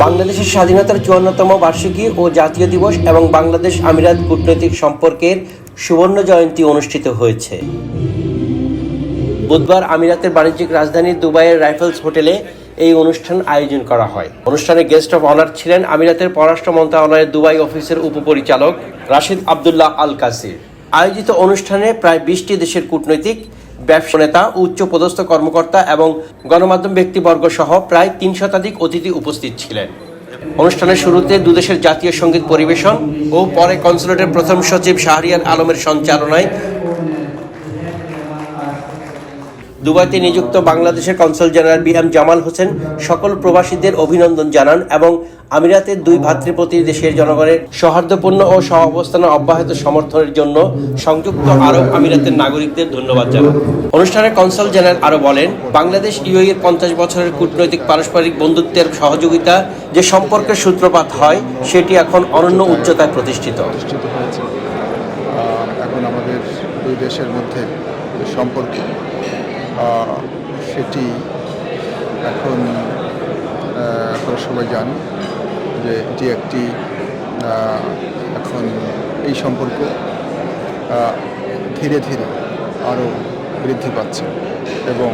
বাংলাদেশের স্বাধীনতার ৫৪তম বার্ষিকী ও জাতীয় দিবস এবং বাংলাদেশ আমিরাত কূটনৈতিক সম্পর্কের সুবর্ণ জয়ন্তী অনুষ্ঠিত হয়েছে। বুধবার আমিরাতের বাণিজ্যিক রাজধানী দুবাইয়ের রাইফেলস হোটেলে এই অনুষ্ঠান আয়োজন করা হয়। অনুষ্ঠানে গেস্ট অফ অনার ছিলেন আমিরাতের পররাষ্ট্র মন্ত্রণালয়ের দুবাই অফিসের উপপরিচালক রাশিদ আবদুল্লাহ আল কাসির। আয়োজিত অনুষ্ঠানে প্রায় ২০টি দেশের কূটনৈতিক, ব্যবসা নেতা, উচ্চপদস্থ কর্মকর্তা এবং গণমাধ্যম ব্যক্তিবর্গ সহ প্রায় ৩ শতাধিক অতিথি উপস্থিত ছিলেন। অনুষ্ঠানের শুরুতে দুদেশের জাতীয় সঙ্গীত পরিবেশন ও পরে কনসুলেটের প্রথম সচিব শাহরিয়ার আলমের সঞ্চালনায় দুবাইতে নিযুক্ত বাংলাদেশের consul general B M Jamal Hossain সকল প্রবাসীদের অভিনন্দন জানান এবং আমিরাতের দুই ভাতৃপ্রতি দেশের জনগণের সৌহার্দ্যপূর্ণ ও সহাবস্থান অব্যাহত সমর্থনের জন্য সংযুক্ত আরব আমিরাতের নাগরিকদের ধন্যবাদ জানান। অনুষ্ঠানে কনসাল জেনারেল আরও বলেন, বাংলাদেশ ইউএইর ৫০ বছরের কূটনৈতিক পারস্পরিক বন্ধুত্বের সহযোগিতা যে সম্পর্কের সূত্রপাত হয় সেটি এখন অনন্য উচ্চতায় প্রতিষ্ঠিত হয়েছে। এখন আমাদের দুই দেশের মধ্যে সম্পর্ক সেটি এখন আপনারা সবাই জানেন যে এটি একটি এখন এই সম্পর্ক ধীরে ধীরে আরও বৃদ্ধি পাচ্ছে এবং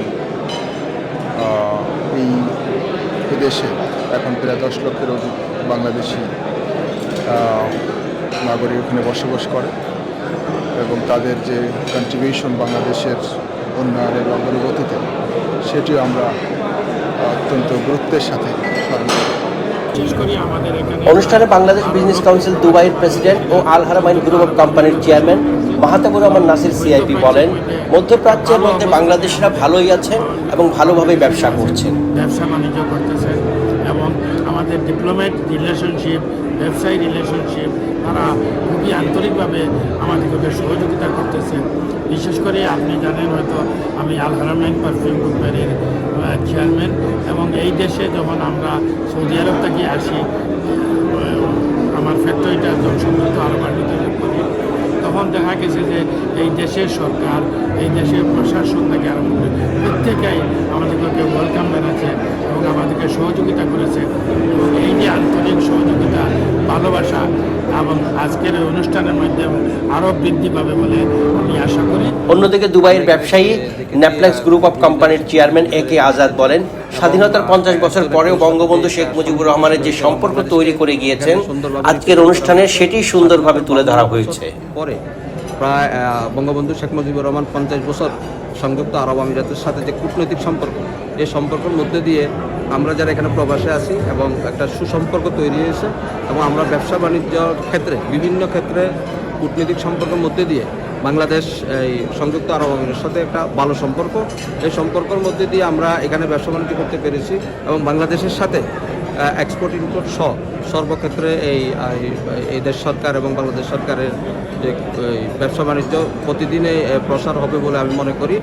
এই দেশে এখন প্রায় ১০ লক্ষের অধিক বাংলাদেশি নাগরিক ওখানে বসবাস করে এবং তাদের যে কন্ট্রিবিউশন বাংলাদেশের উন্নয়নের অগ্রগতিতে সেটিও আমরা অত্যন্ত গুরুত্বের সাথে স্মরণ করি। অনুষ্ঠানে বাংলাদেশ বিজনেস কাউন্সিল দুবাইয়ের প্রেসিডেন্ট ও আল হারামাইন গ্রুপ অব কোম্পানির চেয়ারম্যান মাহতাবুর রহমান নাসির সিআইপি বলেন, মধ্যপ্রাচ্যের মধ্যে বাংলাদেশিরা ভালোই আছেন এবং ভালোভাবে ব্যবসা করছেন, ব্যবসা বাণিজ্য করতেছেন এবং আমাদের ডিপ্লোম্যাট রিলেশনশিপ, ব্যবসায়ী রিলেশনশিপ তারা খুবই আন্তরিকভাবে আমাদেরকে সহযোগিতা করতেছেন। বিশেষ করে আপনি জানেন হয়তো আমি আল হারামাইন পারফিউম কোম্পানির চেয়ারম্যান এবং এই দেশে যখন আমরা সৌদি আরব থেকে আসি, আমার ফ্যাক্টরিটা জনসমৃদ্ধ আরব আমিরাতে করি, তখন দেখা গেছে যে এই দেশের সরকার, এই দেশের প্রশাসন থেকে আরম্ভ করে প্রত্যেকেই আমাদেরকে ওয়েলকাম জানাচ্ছে এবং আমাদেরকে সহযোগিতা করেছে এবং এই যে আন্তরিক সহযোগিতা, ভালোবাসা এবং আজকের এই অনুষ্ঠানের মাধ্যমে আরও বৃদ্ধি পাবে বলে আমি আশা করি। অন্যদিকে দুবাইয়ের ব্যবসায়ী নেপলেক্স গ্রুপ অব কোম্পানির চেয়ারম্যান এ কে আজাদ বলেন, স্বাধীনতার ৫০ বছর পরেও বঙ্গবন্ধু শেখ মুজিবুর রহমানের যে সম্পর্ক তৈরি করে গিয়েছেন, আজকের অনুষ্ঠানে সেটি সুন্দরভাবে তুলে ধরা হয়েছে। পরে প্রায় বঙ্গবন্ধু শেখ মুজিবুর রহমান ৫০ বছর সংযুক্ত আরব আমিরাতের সাথে যে কূটনৈতিক সম্পর্ক, এই সম্পর্কের মধ্যে দিয়ে আমরা যারা এখানে প্রবাসে আছি এবং একটা সুসম্পর্ক তৈরি হয়েছে এবং আমরা ব্যবসা বাণিজ্যর ক্ষেত্রে বিভিন্ন ক্ষেত্রে কূটনৈতিক সম্পর্কের মধ্যে দিয়ে বাংলাদেশ এই সংযুক্ত আরব আমিরাতের সাথে একটা ভালো সম্পর্ক, এই সম্পর্কের মধ্যে দিয়ে আমরা এখানে ব্যবসা বাণিজ্য করতে পেরেছি এবং বাংলাদেশের সাথে এক্সপোর্ট ইম্পোর্ট সহ সর্বক্ষেত্রে এই দেশ সরকার এবং বাংলাদেশ সরকারের যে ব্যবসা বাণিজ্য প্রতিদিনে প্রসার হবে বলে আমি মনে করি।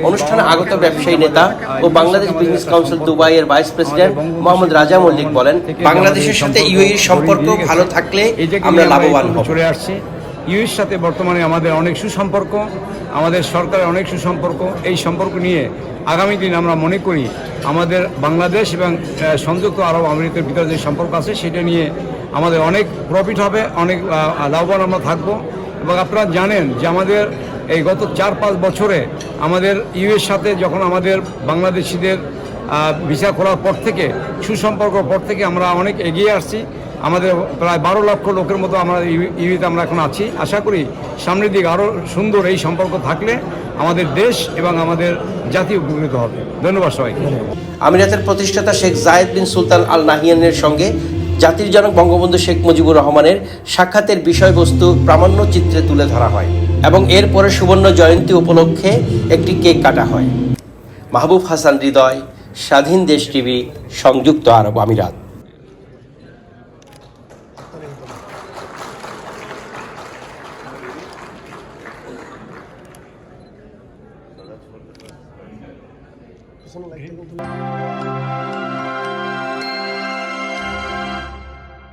অনুষ্ঠানে আগত ব্যবসায়ী নেতা ও বাংলাদেশ বিজনেস কাউন্সিল দুবাইয়ের ভাইস প্রেসিডেন্ট মোহাম্মদ রাজা মল্লিক বলেন, বাংলাদেশের সাথে ইউএইর সম্পর্ক ভালো থাকলে আমরা লাভবান হব। চলে আসছে ইউএইর সাথে বর্তমানে আমাদের অনেক সুসম্পর্ক, আমাদের সরকারের অনেক সুসম্পর্ক। এই সম্পর্ক নিয়ে আগামী দিন আমরা মনে করি আমাদের বাংলাদেশ এবং সংযুক্ত আরব আমিরাতের ভিতরে যে সম্পর্ক আছে সেটা নিয়ে আমাদের অনেক প্রফিট হবে, অনেক লাভবান আমরা থাকবো। এবং আপনারা জানেন যে আমাদের এই গত ৪-৫ বছরে আমাদের ইউএর সাথে যখন আমাদের বাংলাদেশিদের ভিসা খোলার পর থেকে, সুসম্পর্কের পর থেকে আমরা অনেক এগিয়ে আসছি। আমাদের প্রায় ১২ লক্ষ লোকের মতো আমরা ইউএতে আমরা এখন আছি। আশা করি সামনের দিকে আরও সুন্দর এই সম্পর্ক থাকলে আমাদের দেশ এবং আমাদের জাতি উপকৃত হবে। ধন্যবাদ সবাইকে। আমিরাতের প্রতিষ্ঠাতা শেখ জায়েদ বিন সুলতান আল নাহিয়ানের সঙ্গে জাতির জনক বঙ্গবন্ধু শেখ মুজিবুর রহমানের সাক্ষাতের বিষয়বস্তু প্রামাণ্য চিত্রে তুলে ধরা হয় এবং এরপরে সুবর্ণ জয়ন্তী উপলক্ষে একটি কেক কাটা হয়। মাহবুব হাসান হৃদয়, স্বাধীন দেশ টিভি, সংযুক্ত আরব আমিরাত। Something like